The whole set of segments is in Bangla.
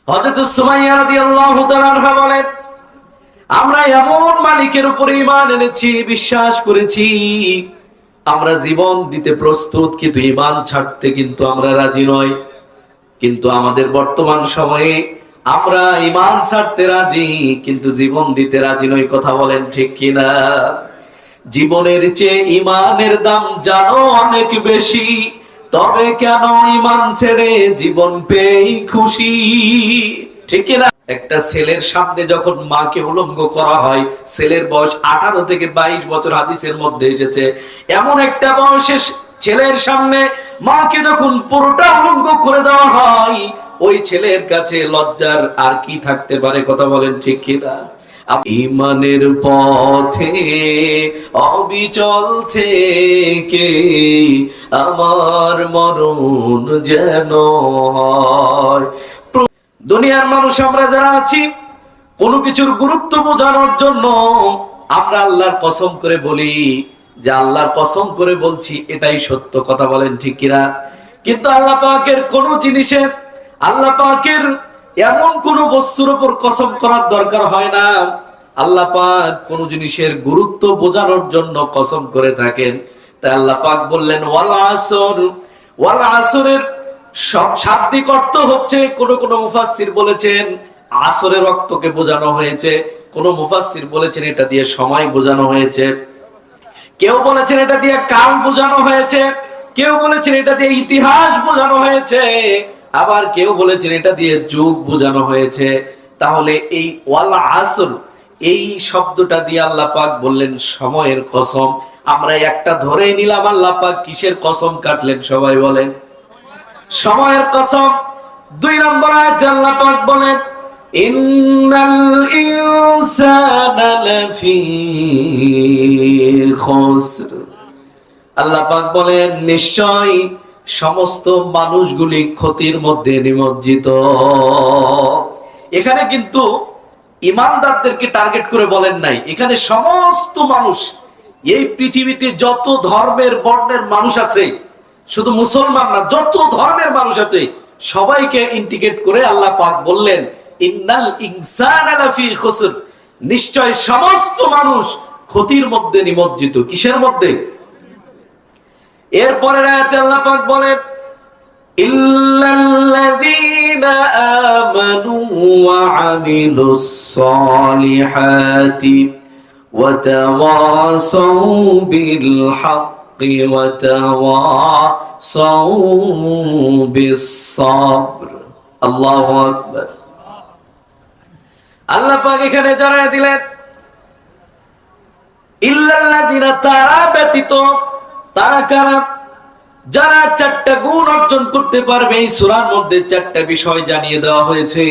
হযরত সুমাইয়া রাদিয়াল্লাহু তাআলা আনহা বলেন, আমরা এমন মালিকের উপরে ঈমান এনেছি, বিশ্বাস করেছি, আমরা জীবন দিতে প্রস্তুত, কিন্তু ঈমান ছাড়তে কিন্তু আমরা রাজি নই। কিন্তু আমাদের বর্তমান সময়ে আমরা ঈমান ছাড়তে রাজি, কিন্তু জীবন দিতে রাজি নই। কথা বলেন ঠিক কিনা? জীবনের চেয়ে ঈমানের দাম জানো অনেক বেশি, তবে কেন ঈমান ছেড়ে জীবন পেয়ে খুশি? ঠিক কিনা? একটা ছেলের সামনে যখন মাকে উলঙ্গ করা হয়, ছেলের বয়স 18 থেকে 22 বছর হাদিসের মধ্যে এসেছে। এমন একটা বয়সে ছেলের সামনে মাকে যখন পুরোটা উলঙ্গ করে দেওয়া হয়, ওই ছেলের কাছে লজ্জার আর কি থাকতে পারে? কথা বলেন ঠিক কিনা? ঈমানের পথে অবিচল থেকে আমার মরণ যেন হয়। দুনিয়ার মানুষ আমরা যারা আছি, কোনো কিছুর গুরুত্ব বোঝানোর জন্য আমরা আল্লাহর কসম করে বলি যে আল্লাহর কসম করে বলছি, এটাই সত্য। কথা বলেন ঠিক কিনা? কিন্তু আল্লাহ পাকের কোন জিনিসে, আল্লাহ পাকের এমন কোন বস্তুর উপর কসম করার দরকার হয় না। আল্লাহ পাক কোন জিনিসের গুরুত্ব বোঝানোর জন্য কসম করে থাকেন। তাই আল্লাহ পাক বললেন ওয়াল আসর। ওয়াল আসরের সব শাব্দিক অর্থ হচ্ছে, কোন কোন মুফাসসির বলেছেন আসরের রক্তকে বোঝানো হয়েছে, কোন মুফাসসির বলেছেন এটা দিয়ে সময় বোঝানো হয়েছে, কেউ বলেছেন এটা দিয়ে কাল বোঝানো হয়েছে, কেউ বলেছেন এটা দিয়ে ইতিহাস বোঝানো হয়েছে, আবার কেউ বলেছেন এটা দিয়ে যুগ বোঝানো হয়েছে। তাহলে এই ওয়াল আসর, এই শব্দটা দিয়ে আল্লাহ পাক বললেন সময়ের কসম। আমরা একটা ধরেই নিলাম, আল্লাহ পাক কিসের কসম কাটলেন? সবাই বলেন সময়ের কসম। 2 নম্বর আয়াতে আল্লাহ পাক বলেন ইন্নাল ইনসানা লাফি খুসর। আল্লাহ পাক বলেন নিশ্চয় সমস্ত মানুষগুলি ক্ষতির মধ্যে নিমজ্জিত। এখানে কিন্তু ঈমানদারদেরকে টার্গেট করে বলেন নাই, এখানে সমস্ত মানুষ, এই পৃথিবীতে যত ধর্মের বর্ণের মানুষ আছে, শুধু মুসলমান না, যত ধর্মের মানুষ আছে সবাইকে ইন্ডিকেট করে আল্লাহ পাক বললেন ইন্নাল ইনসানা লাফি খুসর, নিশ্চয় সমস্ত মানুষ ক্ষতির মধ্যে নিমজ্জিত। কিসের মধ্যে? এরপরে আয়াতে আল্লাহ পাক বলেন ইল্লাল্লাযীনা আমানু ওয়া আমিলুস সালিহাতি ওয়া তাওয়াসাউ বিল হাক্কি ওয়া তাওয়াসাউ বিস সাবর। আল্লাহু আকবার। আল্লাহ পাক এখানে জানায় দিলেন ইল্লাল্লাযীনা, তারা ব্যতীত। তারা কারা? যারা 4টা গুণ অর্জন করতে পারবে। এই সূরার মধ্যে 4টা বিষয় জানিয়ে দেওয়া হয়েছে।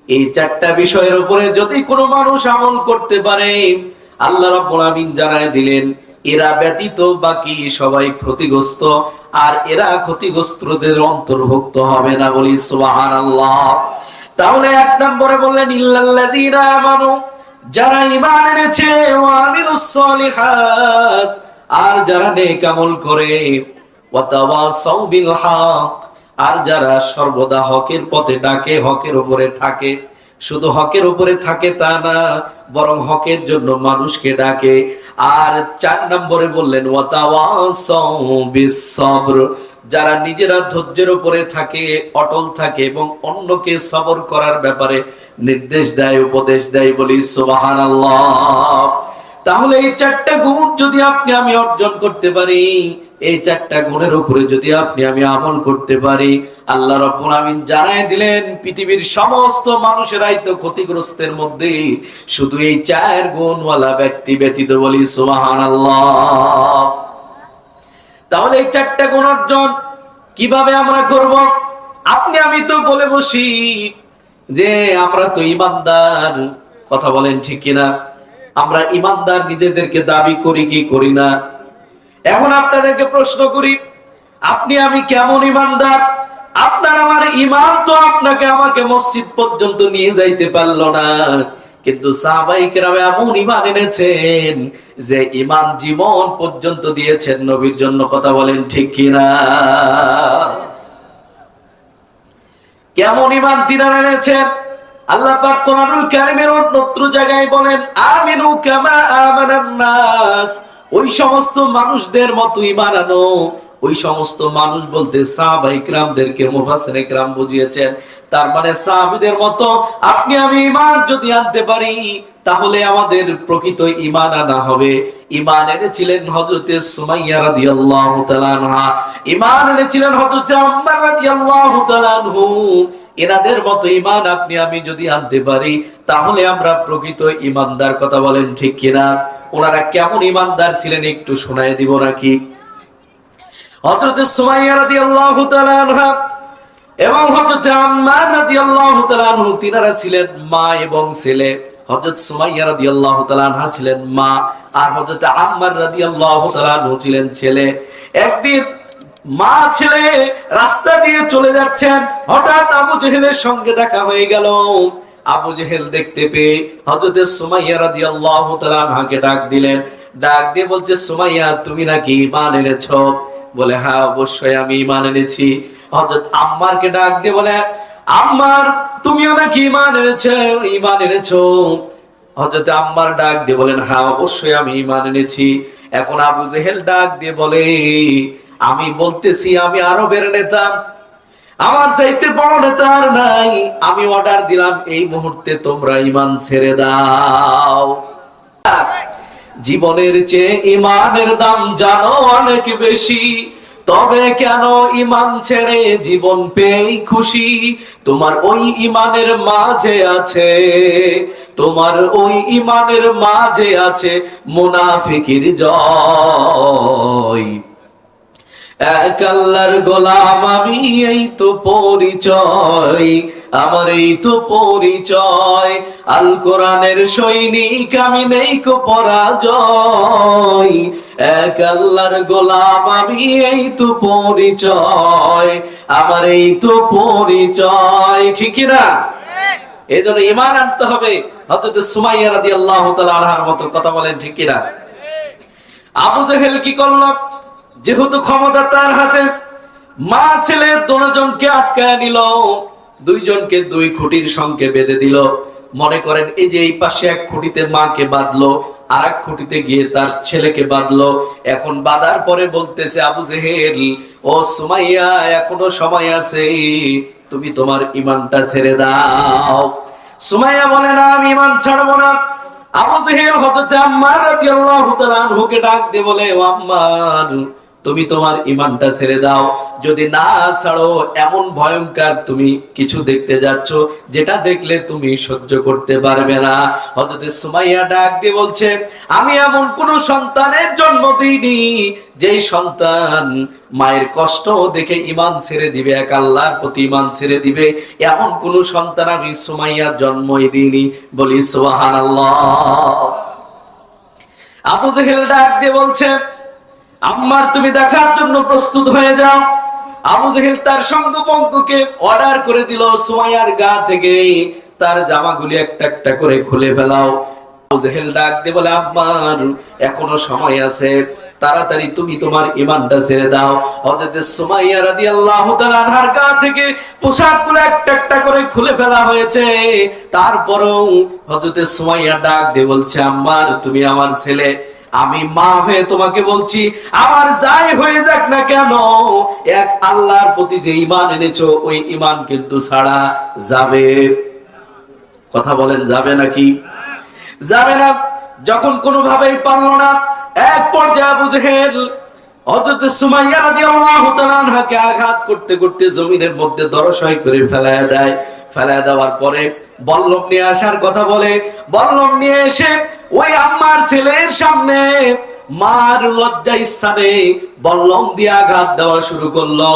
এই 4টা বিষয়ের উপরে যদি কোনো মানুষ আমল করতে পারে, আল্লাহ রাব্বুল আমিন জানায় দিলেন এরা ব্যতীত বাকি সবাই ক্ষতিগ্রস্ত, আর এরা ক্ষতিগ্রস্তদের অন্তর্ভুক্ত হবে না। বলি সুবহানাল্লাহ। তাহলে 1 নম্বরে বললেন ইল্লাল্লাযীনা আমানু, যারা ঈমান এনেছে, ওয়া আমিলুস সালিহাত, আর যারা নেক আমল করে, ওয়া তাওয়াসাউ বিল হক, আর যারা সর্বদা হকের পথে ডাকে, হকের উপরে থাকে। শুধু হকের উপরে থাকে তা না, বরং হকের জন্য মানুষকে ডাকে। আর 4 নম্বরে বললেন ওয়া তাওয়াসাউ বিস সবর, যারা নিজেরা ধৈর্যের উপরে থাকে, অটল থাকে এবং অন্যকে সবর করার ব্যাপারে নির্দেশ দেয়, উপদেশ দেয়। বলি সুবহানাল্লাহ। তাহলে এই 4টা গুণ যদি আপনি আমি অর্জন করতে পারি, এই 4টা গুণের উপরে যদি আপনি আমি আমল করতে পারি, আল্লাহ রাব্বুল আমিন জানায় দিলেন পৃথিবীর সমস্ত মানুষেরাই তো ক্ষতিগ্রস্তের মধ্যে, শুধু এই 4 গুণওয়ালা ব্যক্তি ব্যতীত। বলি সুবহানাল্লাহ। তাহলে এই 4টা গুণ অর্জন কিভাবে আমরা করব? আপনি আমি তো বলে বসি যে আমরা তো ঈমানদার। কথা বলেন ঠিক কিনা? আমরা ঈমানদার নিজেদেরকে দাবি করি কি করি না? এখন আপনাদেরকে প্রশ্ন করি, আপনি আমি কেমন ঈমানদার? আপনার আমার ঈমান তো আপনাকে আমাকে মসজিদ পর্যন্ত নিয়ে যাইতে পারলো না, কিন্তু সাহাবায়ে কেরাম এমন ঈমান এনেছেন যে ঈমান জীবন পর্যন্ত দিয়েছেন নবীর জন্য। কথা বলেন ঠিক কিনা? কেমন ঈমান তিনারা এনেছেন? আল্লাহ পাক কোরআনুল কারীমের অন্যত্র জায়গায় বলেন, আমিনু কামা আমানান নাস। ওই সমস্ত মানুষদের মতো ঈমান আনো। ওই সমস্ত মানুষ বলতে সাহাবায়ে কিরামদেরকে মুফাসসিরে কিরাম বুঝিয়েছেন। তার মানে সাহাবীদের মতো আপনি আমি ঈমান যদি আনতে পারি, তাহলে আমাদের প্রকৃত ঈমান আনা হবে। ঈমান এনেছিলেন হযরতে সুমাইয়া রাদিয়াল্লাহু তাআলা আনহা, ঈমান এনেছিলেন হযরতে আম্মার রাদিয়াল্লাহু তাআলা আনহু। এনাদের মতো ঈমান আপনি আমি যদি আনতে পারি, তাহলে আমরা প্রকৃত ঈমানদার। কথা বলেন ঠিক কিনা? ওনারা কেমন ঈমানদার ছিলেন একটু শোনায় দিব নাকি? হযরতে সুমাইয়া রাদিয়াল্লাহু তাআলা আনহা এবং হযরতে আম্মার রাদিয়াল্লাহু তাআলা আনহু তিনারা ছিলেন মা এবং ছেলে। হযরত সুমাইয়া রাদিয়াল্লাহু তাআলা আনহা ছিলেন মা, আর হযরতে আম্মার রাদিয়াল্লাহু তাআলা আনহু ছিলেন ছেলে। একদিন মা ছেলে রাস্তা দিয়ে চলে যাচ্ছেন, হঠাৎ আবু জেহেলের সঙ্গে দেখা হয়ে গেল। আবু জেহেল দেখতে পেয়ে হযরতে সুমাইয়া রাদিয়াল্লাহু তাআলা আনহাকে ডাক দিলেন। ডাক দিয়ে বলছে, সুমাইয়া তুমি নাকি ঈমান এনেছো? বলে, হ্যাঁ অবশ্যই আমি ঈমান এনেছি। হযরত আম্মারকে ডাক দিয়ে বলে, আম্মার তুমিও নাকি ঈমান এনেছো? ঈমান এনেছো? হযরত আম্মার ডাক দিয়ে বলেন, হ্যাঁ অবশ্যই আমি ঈমান এনেছি। এখন আবু জেহেল ডাক দিয়ে বলে, আমি বলতেছি আমি আরবের নেতা, আমার চাইতে বড় নেতা আর নাই। আমি অর্ডার দিলাম এই মুহূর্তে তোমরা ঈমান ছেড়ে দাও। জীবনের চেয়ে ঈমানের দাম জানো অনেক বেশি, তবে কেন ঈমান ছেড়ে জীবন পেয়ে খুশি? তোমার ওই ঈমানের মাঝে আছে, তোমার ওই ঈমানের মাঝে আছে মুনাফিকির জয়। এক আল্লাহর গোলাম আমি, এই তো পরিচয় আমার, এই তো পরিচয়। আল কোরআনের সৈনিক আমি, নেই কো পরাজয়। এক আল্লাহর গোলাম আমি, এই তো পরিচয় আমার, এই তো পরিচয়। ঠিক না? এই জন্য ঈমান আনতে হবে হযরত সুমাইয়া রাদিয়াল্লাহু তাআলা আনহার মতো। কথা বলেন ঠিক কিনা? আবু জেহেল কি করল? যেহেতু ক্ষমতা তার হাতে, মা ছেলে দুজনকে আটকায় নিল, দুইজনকে দুই খুঁটির সঙ্গে বেঁধে দিল। মনে করেন এই যে এই পাশে এক খুঁটিতে মাকে বাঁধলো, আর এক খুঁটিতে গিয়ে তার ছেলেকে বাঁধলো। এখন বাঁধার পরে বলতেছে আবু জেহেল, ও সুমাইয়া এখনো সময় আছে, তুমি তোমার ঈমানটা ছেড়ে দাও। সুমাইয়া বলে, না আমি ঈমান ছাড়বো না। আবু জেহেল হযরত আম্মার রাদিয়াল্লাহু তাআলা আনহুকে ডাক দিয়ে বলে, ও আম্মার তুমি তোমার ঈমানটা ছেড়ে দাও। যদি না ছাড়ো, এমন ভয়ঙ্কর তুমি কিছু দেখতে যাচ্ছ যেটা দেখলে তুমি সহ্য করতে পারবে না। হযরত সুমাইয়া ডাক দিয়ে বলছে, আমি এমন কোন সন্তানের জন্ম দিইনি যেই সন্তান মায়ের কষ্ট দেখে ঈমান ছেড়ে দিবে, এক আল্লাহর প্রতি ঈমান ছেড়ে দিবে, এমন কোন সন্তান আমি সুমাইয়া জন্মই দিইনি। বলি সুবহানাল্লাহ। আবু জেহেল ডাক দিয়ে বলছে, আম্মার তুমি দেখার জন্য প্রস্তুত হয়ে যাও। আবু জেহেল তার সঙ্গপঙ্গকে অর্ডার করে দিল, সুমাইয়ার গা থেকে তার জামাগুলি একটা একটা করে খুলে ফেলাও। আবু জেহেল ডাক দিয়ে বলে, আম্মার এখনো সময় আছে, তাড়াতাড়ি তুমি তোমার ঈমানটা ছেড়ে দাও। হযরত সুমাইয়া রাদিয়াল্লাহু তাআলা আনহার গা থেকে পোশাকগুলো একটা একটা করে খুলে ফেলা হয়েছে। তারপরেও হযরত সুমাইয়া ডাক দিয়ে বলছে, আম্মার তুমি আমার ছেলে, আমি মা হয়ে তোমাকে বলছি, আমার যাই হয়ে যাক না কেন, এক আল্লাহর প্রতি যে ঈমান এনেছো ওই ঈমান কিন্তু ছাড়া যাবে। কথা বলেন যাবে নাকি? যাবে না। যখন কোনোভাবেই পারলো না, এক পর্যায়ে আবু জেহেল হযরত সুমাইয়া রাদিয়াল্লাহু তাআলা আনহাকে আঘাত করতে করতে জমিনের মধ্যে ধরাশায়ী করে ফেলায় দেয়। ফেলায় দেওয়ার পরে বল্লম নিয়ে আসার কথা বলে, বল্লম নিয়ে এসে ওই আম্মার ছেলের সামনে মার লজ্জা স্থানে বল্লম দিয়ে আঘাত দেওয়া শুরু করলো।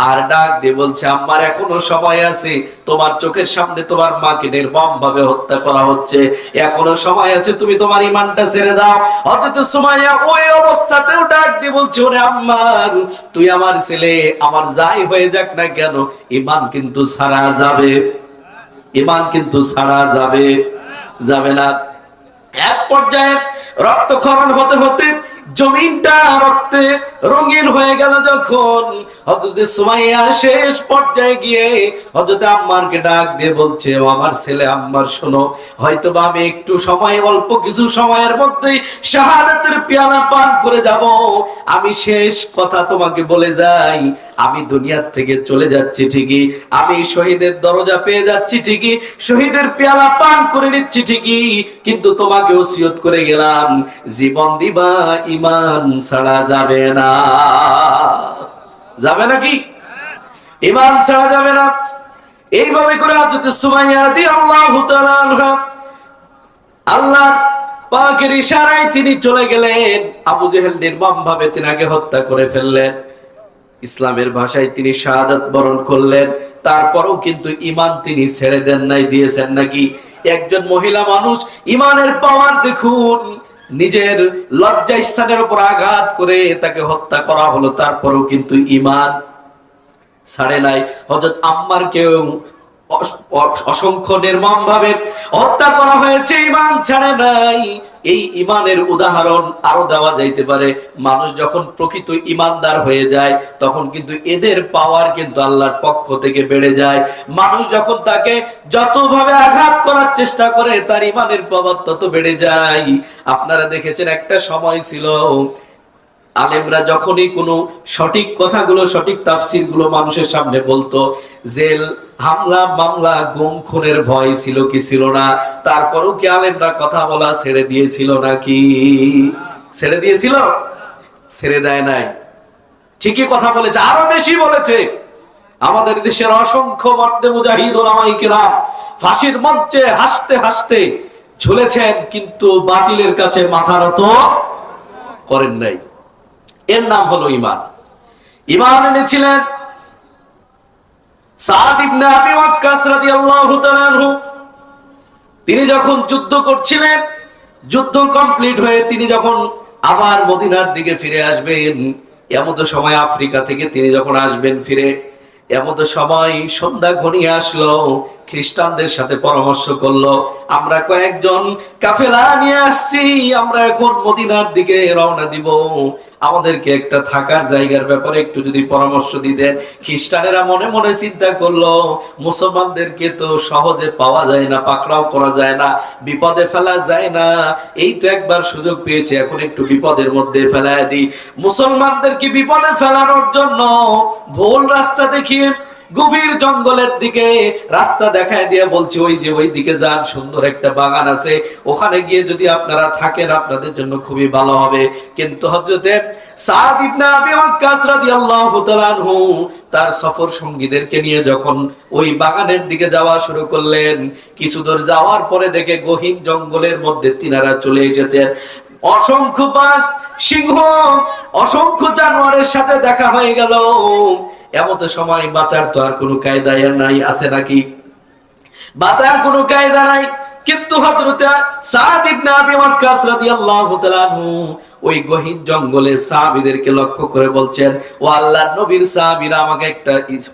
আর ডাক দিয়ে বলছে, আম্মার এখনো সময় আছে, তোমার চোখের সামনে তোমার মাকে নির্মম ভাবে হত্যা করা হচ্ছে, এখনো সময় আছে, তুমি তোমার ঈমানটা ছেড়ে দাও। হযরত সুমাইয়া ওই অবস্থাতেও ডাক দিয়ে বলছে, ওরে আম্মার তুই আমার ছেলে, আমার যাই হয়ে যাক না কেন ঈমান কিন্তু ছাড়া যাবে, ঈমান কিন্তু ছাড়া যাবে, যাবে না। এক পর্যায়ে রক্তক্ষরণ হতে হতে জমিনটা রক্তে রঙিন হয়ে গেল যখন হযরত সুমাইয়া শেষ পর্যায়ে গিয়ে হযরত আম্মারকে ডাক দিয়ে বলছে, ও আমার ছেলে আম্মার, শোনো, হয়তোবা আমি একটু সময়, অল্প কিছু সময়ের মধ্যেই শাহাদাতের পেয়ালা পান করে যাব। আমি শেষ কথা তোমাকে বলে যাই, আমি দুনিয়ার থেকে চলে যাচ্ছি ঠিকই, আমি শহীদের দরজা পেয়ে যাচ্ছি ঠিকই, শহীদের পেয়ালা পান করে নিচ্ছি ঠিকই, কিন্তু তোমাকে ওসিয়ত করে গেলাম, জীবন দিবা ঈমান ছাড়া যাবে না। যাবে নাকি? ঈমান ছাড়া যাবে না। এইভাবে করে হযরত সুমাইয়া রাদিয়াল্লাহু তাআলা আনহা আল্লাহর পাকের ইশারায় তিনি চলে গেলেন। আবু জেহেল নির্মম ভাবে তিনাকে হত্যা করে ফেললেন। ইসলামের ভাষায় তিনি শাহাদাত বরণ করলেন। তারপরেও কিন্তু ঈমান তিনি ছেড়ে দেন নাই, দিয়েছেন নাকি? একজন মহিলা মানুষ ঈমানের পাওয়ার দেখুন, নিজের লজ্জা স্থানের উপর আঘাত করে তাকে হত্যা করা হলো, তারপরেও কিন্তু ঈমান ছাড়ে নাই। হযরত আম্মারকেও অসংখ্য নির্মম ভাবে হত্যা করা হয়েছে, ঈমান ছাড়ে নাই। এই ঈমানের উদাহরণ আরো দেওয়া যাইতে পারে। মানুষ যখন প্রকৃত ঈমানদার হয়ে যায় তখন কিন্তু এদের পাওয়ার কিন্তু আল্লাহর পক্ষ থেকে বেড়ে যায়। মানুষ যখন তাকে যতভাবে আঘাত করার চেষ্টা করে তার ঈমানের পাওয়ার তত বেড়ে যায়। আপনারা দেখেছেন একটা সময় ছিল আলেমরা যখনই কোনো সঠিক কথাগুলো, সঠিক তাফসীর গুলো মানুষের সামনে বলতো, জেল হামলা মামলা গুম খুনের ভয় ছিল কি ছিল না? তারপরেও কি আলেমরা কথা বলা ছেড়ে দিয়েছিল নাকি? ছেড়ে দিয়েছিল? ছেড়ে দেয় নাই, ঠিকই কথা বলেছে, আরো বেশি বলেছে। আমাদের দেশের অসংখ্য মর্দে মুজাহিদ ওলামায়ে কেরাম ফাঁসির মঞ্চে হাসতে হাসতে ঝুলেছেন, কিন্তু বাতিলের কাছে মাথা নত করেন নাই। এর নাম হলো ঈমান। ঈমান এনেছিলেন সাদ ইবনে আবি ওয়াক্কাস রাদিয়াল্লাহু তাআলা আনহু। তিনি যখন যুদ্ধ করছিলেন, যুদ্ধ কমপ্লিট হয়ে তিনি যখন আবার মদিনার দিকে ফিরে আসবেন, এমত সময় আফ্রিকা থেকে তিনি যখন আসবেন ফিরে, এমত সময় সন্ধ্যা ঘনিয়ে আসলো। খ্রিস্টানদের সাথে পরামর্শ করলো, আমরা কয়েকজন কাফেলা নিয়ে আসছি, আমরা এখন মদিনার দিকে রওনা দিব, আমাদেরকে একটা থাকার জায়গার ব্যাপারে একটু যদি পরামর্শ দিতেন। খ্রিস্টানেরা মনে মনে চিন্তা করলো, মুসলমানদেরকে তো সহজে পাওয়া যায় না, পাকড়াও করা যায় না, বিপদে ফেলা যায় না, এই তো একবার সুযোগ পেয়েছে, এখন একটু বিপদের মধ্যে ফেলায় দিই। মুসলমানদেরকে বিপদে ফেলানোর জন্য ভুল রাস্তা দেখিয়ে গভীর জঙ্গলের দিকে রাস্তা দেখায় দিয়ে বলছে, ওই যে ওই দিকে যান, সুন্দর একটা বাগান আছে, ওখানে গিয়ে যদি আপনারা থাকেন আপনাদের জন্য খুবই ভালো হবে। কিন্তু হযরতে সাদ ইবনে আবি ওয়াক্কাস রাদিয়াল্লাহু তাআলা আনহু তার সফর সঙ্গীদেরকে নিয়ে যখন ওই বাগানের দিকে যাওয়া শুরু করলেন, কিছু দূর যাওয়ার পরে দেখে গহীন জঙ্গলের মধ্যে তিনারা চলে এসেছেন। অসংখ্য বাঘ, সিংহ, অসংখ্য জানোয়ারের সাথে দেখা হয়ে গেল। এমত সময় বাঁচার তো আর কোনো কায়দা নাই, আছে নাকি? বাঁচার কোনো কায়দা নাই। কিন্তু হযরত সাদ ইবনে আবি ওয়াক্কাস রাদিয়াল্লাহু তাআলা আনহু ওই গহীন জঙ্গলে সাহাবীদেরকে লক্ষ্য করে বলছেন, ও আল্লাহর নবীর সাহাবীরা, আমাকে একটা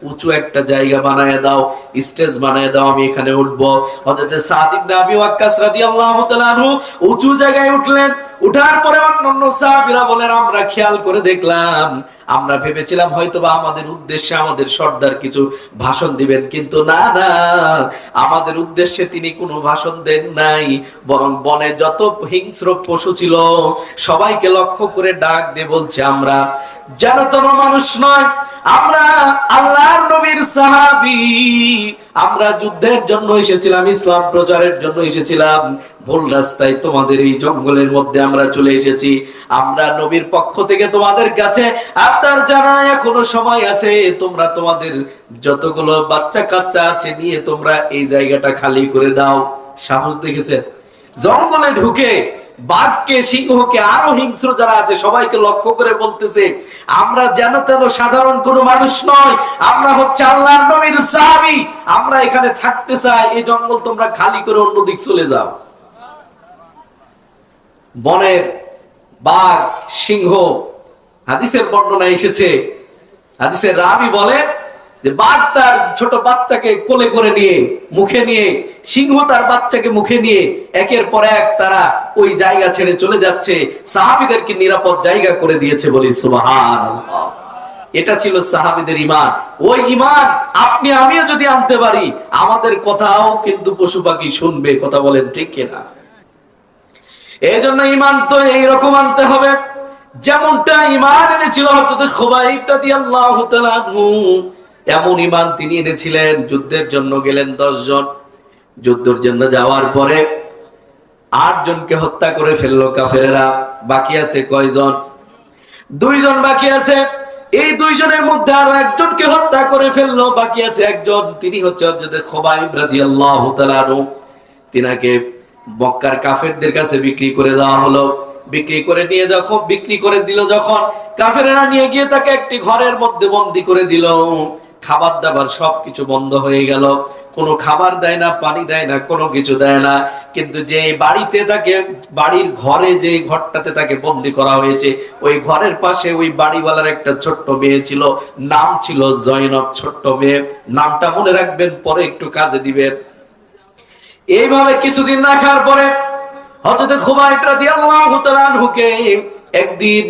উঁচু একটা জায়গা বানায় দাও, স্টেজ বানায় দাও, আমি এখানে উঠবো। হযরত সাদ ইবনে আবি ওয়াক্কাস রাদিয়াল্লাহু তাআলা আনহু উঁচু জায়গায় উঠলেন। উঠার পরে অন্যান্য সাহাবীরা বলেন, আমরা খেয়াল করে দেখলাম, আমরা ভেবেছিলাম হয়তোবা আমাদের উদ্দেশ্যে আমাদের সর্দার কিছু ভাষণ দিবেন, কিন্তু না না, আমাদের উদ্দেশ্যে তিনি কোনো ভাষণ দেন নাই, বরং বনে যত হিংস্র পশু ছিল সবাইকে লক্ষ্য করে ডাক দিয়ে বলছে, আমরা যেন তেন মানুষ নয়, আমরা আল্লাহর নবীর সাহাবী, আমরা যুদ্ধের জন্য এসেছিলাম, ইসলাম প্রচারের জন্য এসেছিলাম, ভুল রাস্তায় তোমাদের এই জঙ্গলের মধ্যে আমরা চলে এসেছি। আমরা নবীর পক্ষ থেকে তোমাদের কাছে আপনার জানাই এখনো সময় আছে, তোমরা তোমাদের যতগুলো বাচ্চা কাচ্চা আছে নিয়ে তোমরা এই জায়গাটা খালি করে দাও। সাহস দেখেছেন? জঙ্গলে ঢুকে বাঘকে, সিংহকে, আরো হিংস্র যারা আছে সবাইকে লক্ষ্য করে বলতেছে, আমরা যেন তেন সাধারণ কোনো মানুষ নয়, আমরা হচ্ছে আল্লাহর নবীর সাহাবী, আমরা এখানে থাকতে চাই, এই জঙ্গল তোমরা খালি করে অন্যদিক চলে যাও। বনের বাঘ, সিংহ, হাদিসের বর্ণনা এসেছে, হাদিসের রাবী বলেন যে বাঘ তার ছোট বাচ্চাকে কোলে করে নিয়ে মুখে নিয়ে, সিংহ তার বাচ্চাকে মুখে নিয়ে একের পর এক তারা ওই জায়গা ছেড়ে চলে যাচ্ছে, সাহাবীদেরকে নিরাপদ জায়গা করে দিয়েছে, বলি সুবহানাল্লাহ। এটা ছিল সাহাবীদের ঈমান। ওই ঈমান আপনি আমিও যদি আনতে পারি, আমাদের কথাও কিন্তু পশু পাখি শুনবে, কথা বলেন ঠিক কিনা? এই জন্য ঈমান তো এইরকম আনতে হবে যেমনটা ঈমান এনেছিল হযরত খুবাইব রাদিয়াল্লাহু তাআলা আনহু। এমন ঈমান তিনি এনেছিলেন। যুদ্ধের জন্য গেলেন 10 জন, যুদ্ধের জন্য যাওয়ার পরে 8 জনকে হত্যা করে ফেললো কাফেররা। বাকি আছে কয়জন? 2 জন বাকি আছে। এই 2 জনের মধ্যে আরো একজনকে হত্যা করে ফেললো, বাকি আছে একজন। তিনি হচ্ছে হযরত খুবাইব রাদিয়াল্লাহু তাআলা আনহু। তিনাকে মক্কার কাফেরদের কাছে বিক্রি করে দেওয়া হলো। বিক্রি করে দিল যখন, কাফেররা নিয়ে গিয়ে তাকে একটি ঘরের মধ্যে বন্দী করে দিল। খাবার দাবার সবকিছু বন্ধ হয়ে গেল। কোনো খাবার দেয় না, পানি দেয় না, কোনো কিছু দেয় না। কিন্তু যে বাড়িতে তাকে, বাড়ির ঘরে যে ঘরটাতে তাকে বন্দী করা হয়েছে, ওই ঘরের পাশে ওই বাড়িওয়ালার একটা ছোট্ট মেয়ে ছিল, নাম ছিল জয়নব। ছোট্ট মেয়ে, নামটা মনে রাখবেন, পরে একটু কাজে দিবেন। এইভাবে কিছুদিন রাখার পরে হযরত খুবাইব রাদিয়াল্লাহু তাআলা আনহুকে একদিন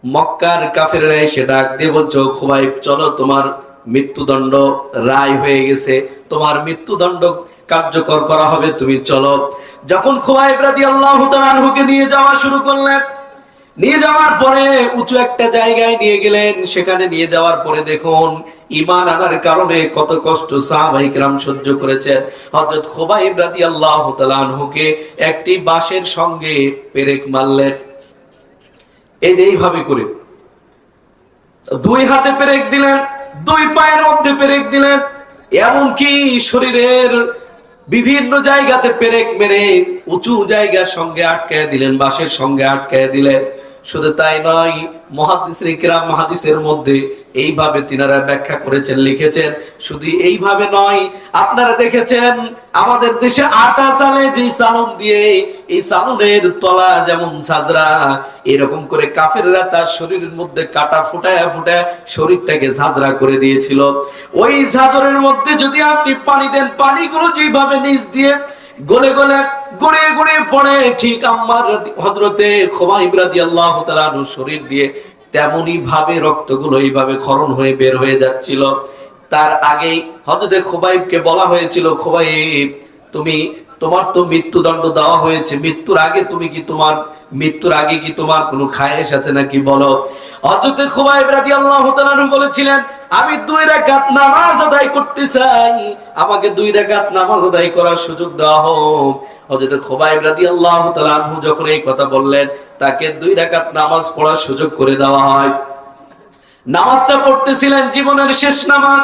মক্কার কাফেররা এসে ডাক দিয়ে বলছো, খুবাইব চলো, তোমার মৃত্যুদণ্ড রায় হয়ে গেছে, তোমার মৃত্যুদণ্ড কার্যকর করা হবে, তুমি চলো। যখন খুবাইব রাদিয়াল্লাহু তাআলা আনহুকে নিয়ে যাওয়া শুরু করলেন, নিয়ে যাওয়ার পরে উঁচু একটা জায়গায় নিয়ে গেলেন। সেখানে নিয়ে যাওয়ার পরে দেখুন, ঈমান আনার কারণে কত কষ্ট সাহাবায়ে কেরাম সহ্য করেছেন। হযরত খুবাইব রাদিয়াল্লাহু তাআলা আনহুকে একটি বাঁশের সঙ্গে পেরেক মারলেন। এই যে এইভাবে করে 2 হাতে পেরেক দিলেন, 2 পায়ের মধ্যে পেরেক দিলেন, এমনকি শরীরের বিভিন্ন জায়গাতে পেরেক মেরে উঁচু জায়গার সঙ্গে আটকায় দিলেন, বাঁশের সঙ্গে আটকায় দিলেন। শুধু তাই নয়, মুহাদ্দিসিনে কিরাম হাদিসের মধ্যে এইভাবে তিনারা ব্যাখ্যা করেছেন, লিখেছেন। শুধু এইভাবে নয়, আপনারা দেখেছেন আমাদের দেশে আটা চালে যে চালন দিয়ে, এই চালনের তলা যেমন ঝাঁঝরা, এরকম করে কাফেররা তার শরীরের মধ্যে কাটা ফুটায় ফুটায় শরীরটাকে ঝাঁঝরা করে দিয়েছিল। ওই ঝাঁঝরের মধ্যে যদি আপনি পানি দেন, পানিগুলো যেভাবে নিচ দিয়ে গলে গলে গড়িয়ে গড়িয়ে পড়ে, ঠিক আম্মার হযরতে খুবাইব রাদিয়াল্লাহু তাআলা আনহু শরীর দিয়ে তেমনি ভাবে রক্তগুলো এইভাবে ক্ষরণ হয়ে বের হয়ে যাচ্ছিল। তার আগেই হযরতে খুবাইবকে বলা হয়েছিল, খুবাইব তোমার তো মৃত্যুদণ্ড দেওয়া হয়েছে, মৃত্যুর আগে কি তোমার কোনো খায়েশ আছে নাকি বলো। হযরতে খুবাইব রাদিয়াল্লাহু তাআলা আনহু বলেছিলেন, আমি 2 রাকাত নামাজ আদায় করতে চাই, আমাকে 2 রাকাত নামাজ আদায় করার সুযোগ দেওয়া হোক। হযরতে খুবাইব রাদিয়াল্লাহু তাআলা আনহু যখন এই কথা বললেন, তাকে 2 রাকাত নামাজ পড়ার সুযোগ করে দেওয়া হয়। নামাজটা পড়তেছিলেন জীবনের শেষ নামাজ।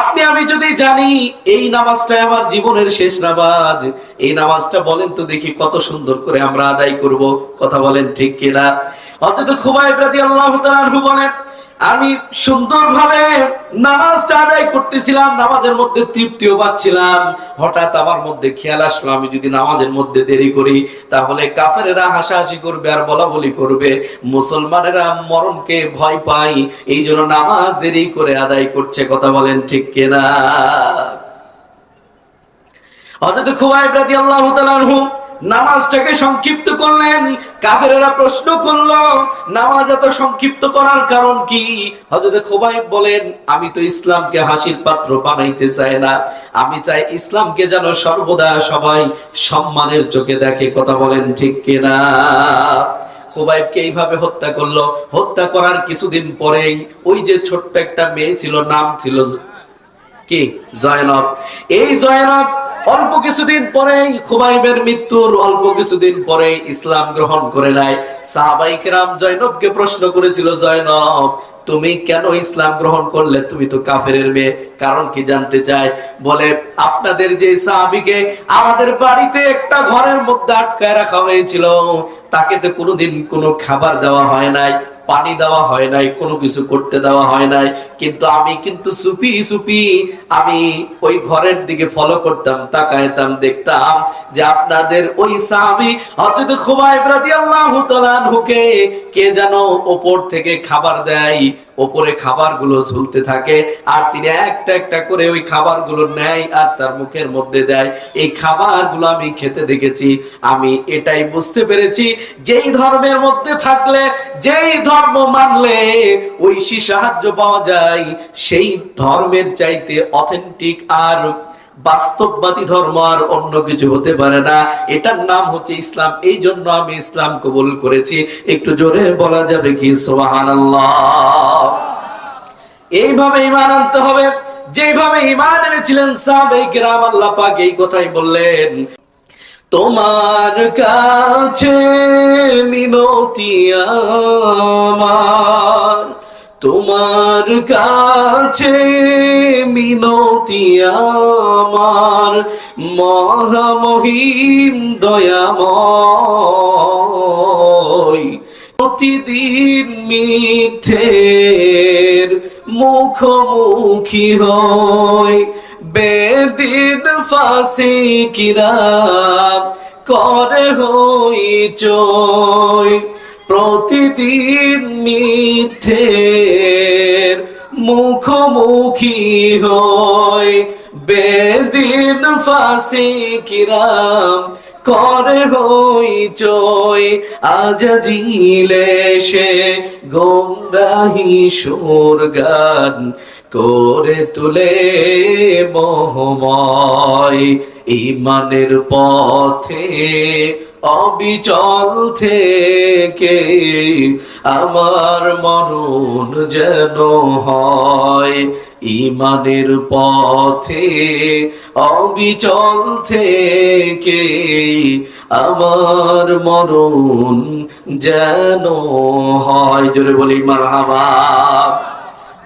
আপনি আমি যদি জানি এই নামাজটা আমার জীবনের শেষ নামাজ, এই নামাজটা বলেন তো দেখি কত সুন্দর করে আমরা আদায় করব, কথা বলেন ঠিক কিনা? হযরত খুবাইব রাদিয়াল্লাহু তাআলা আনহু বলেন, আমি সুন্দরভাবে নামাজটা আদায় করতেছিলাম, নামাজের মধ্যে তৃপ্তিও পাচ্ছিলাম। হঠাৎ আমার মধ্যে খেয়াল আসলো, আমি যদি নামাজের মধ্যে দেরি করি তাহলে কাফেরেরা হাসাহাসি করবে আর বলাবলি করবে, মুসলমানেরা মরণকে ভয় পায়, এই জন্য নামাজ দেরি করে আদায় করছে, কথা বলেন ঠিক কিনা? হযরত খুবাইব রাদিয়াল্লাহু তাআলা আনহু নামাজটাকে সংক্ষিপ্ত করলেন। কাফেরেরা প্রশ্ন করলো, নামাজ এত সংক্ষিপ্ত করার কারণ কি? হযরত খুবাইব বলেন, আমি তো ইসলামকে হাসির পাত্র বানাইতে চাই না, আমি চাই ইসলামকে যেন সর্বদা সবাই সম্মানের চোখে দেখে, কথা বলেন ঠিক কিনা? খুবাইবকে এইভাবে হত্যা করলো। হত্যা করার কিছুদিন পরেই ওই যে ছোট্ট একটা মেয়ে ছিল, নাম ছিল কি জয়নব। এই জয়নব অল্প কিছুদিন পরেই, খুবাইবের মৃত্যুর অল্প কিছুদিন পরেই ইসলাম গ্রহণ করে নেয়। সাহাবায়ে কেরাম জয়নবকে প্রশ্ন করেছিল, জয়নব তুমি কেন ইসলাম গ্রহণ করলে? তুমি তো কাফেরের মেয়ে। কারণ কি জানতে চায়? বলে, আপনাদের যে সাহাবীকে আমাদের বাড়িতে একটা ঘরের মধ্যে আটকায় রাখা হয়েছিল, তাকে তো কোনোদিন কোনো খাবার দেওয়া হয় নাই, পানি দেওয়া হয় নাই, কোনো কিছু করতে দেওয়া হয় নাই, কিন্তু আমি কিন্তু চুপি চুপি আমি ওই ঘরের দিকে ফলো করতাম, তাকাইতাম, দেখতাম যে আপনাদের ওই সাহাবী হযরত খুবাইব রাদিয়াল্লাহু তাআলা আনহুকে কে যেন উপর থেকে খাবার দেয়, ওপরে খাবারগুলো ঝুলতে থাকে, আর তিনি একটা একটা করে ওই খাবারগুলো নেয় আর তার মুখের মধ্যে দেয়। এই খাবারগুলো আমি খেতে দেখেছি। আমি এটাই বুঝতে পেরেছি, যেই ধর্মের মধ্যে থাকলে, যেই ধর্ম মানলে ঐশী সাহায্য পাওয়া যায়, সেই ধর্মের চাইতে অথেন্টিক আর বাস্তববাদী ধর্ম আর অন্য কিছু হতে পারে না। এটার নাম হচ্ছে ইসলাম। এই জন্য আমি ইসলাম কবুল করেছি। একটু জোরে বলা যাবে কি সুবহানাল্লাহ? এইভাবে ঈমান আনতে হবে, যেভাবে ঈমান এনেছিলেন সাহাবায়ে কিরাম। আল্লাহ পাক এই কথাই বললেন, তোমার কাছে মিনতি আমার, তোমার কাছে মিনতি আমার, মহামহিম দয়াময়, প্রতিদিন মিথ্যের মুখোমুখি হয়, বেদিন ফাসিকিরা করে হইচই, প্রতিদিন মিথ্যের মুখোমুখি হয়, বেদিন ফাসিকিরা করে হইচই, আজাজিলে সে গোমরাহি সুর গান করে তুলে মোহময়, ঈমানের পথে অবিচল থেকে আমার মরণ যেন হয়, ঈমানের পথে অবিচল থেকে আমার মরণ যেন হয়। জোরে বলি মারহাবা।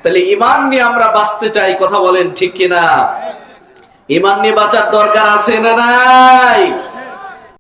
তাহলে ঈমান নিয়ে আমরা বাঁচতে চাই, কথা বলেন ঠিক কিনা? ঈমান নিয়ে বাঁচার দরকার আছে না নাই?